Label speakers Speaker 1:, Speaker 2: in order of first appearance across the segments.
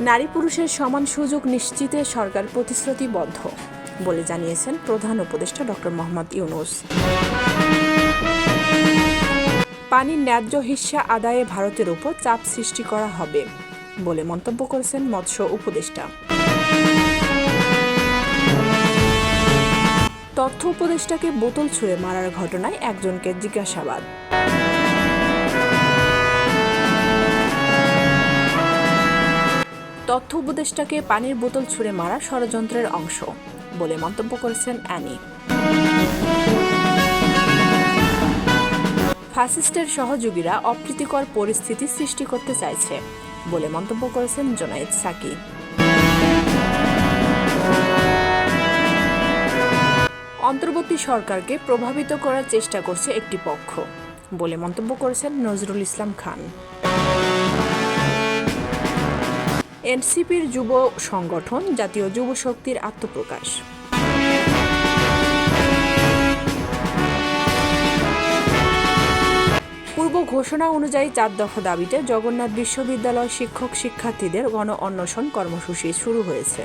Speaker 1: নারী পুরুষের সমান সুযোগ নিশ্চিতে সরকার প্রতিশ্রুতিবদ্ধ বলে জানিয়েছেন প্রধান উপদেষ্টা ডক্টর মোহাম্মদ ইউনূস। পানির ন্যায্য হিস্যা আদায়ে ভারতের উপর চাপ সৃষ্টি করা হবে বলে মন্তব্য করেছেন মৎস্য উপদেষ্টা। তথ্য উপদেষ্টাকে বোতল ছুঁড়ে মারার ঘটনায় একজনকে জিজ্ঞাসাবাদ। তথ্য উপদেষ্টাকে পানির বোতল ছুঁড়ে মারা ষড়যন্ত্রের অংশ বলে মন্তব্য করেছেন অ্যানি। ফ্যাসিস্টের সহযোগীরা অপ্রীতিকর পরিস্থিতি সৃষ্টি করতে চাইছে বলে মন্তব্য করেছেন জোনায়েদ সাকি। অন্তর্বর্তী সরকারকে প্রভাবিত করার চেষ্টা করছে একটি পক্ষ বলে মন্তব্য করেছেন নজরুল ইসলাম খান। এনসিপির যুব সংগঠন জাতীয় যুব শক্তির আত্মপ্রকাশ। পূর্ব ঘোষণা অনুযায়ী 4 দফা দাবিতে জগন্নাথ বিশ্ববিদ্যালয় শিক্ষক শিক্ষার্থীদের গণ অনশন কর্মসূচি শুরু হয়েছে।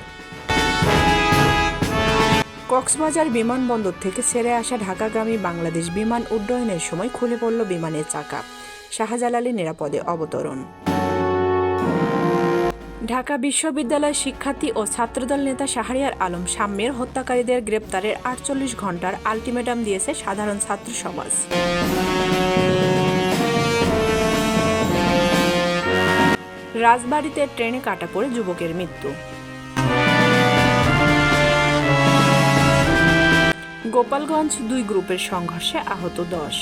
Speaker 1: কক্সবাজার বিমানবন্দর থেকে ছেড়ে আসা ঢাকাগামী বাংলাদেশ বিমান উড্ডয়নের সময় খুলে পড়ল বিমানের চাকা, শাহজালালে নিরাপদে অবতরণ। ঢাকা বিশ্ববিদ্যালয় শিক্ষার্থী ও ছাত্রদল নেতা শাহরিয়ার আলম শাম্মের হত্যাকারীদের গ্রেপ্তারের 48 ঘণ্টার আলটিমেটাম দিয়েছে সাধারণ ছাত্র সমাজ। রাজবাড়ীতে ট্রেনে কাটা পড়ে যুবকের মৃত্যু। গোপালগঞ্জ 2 গ্রুপের সংঘর্ষে আহত 10।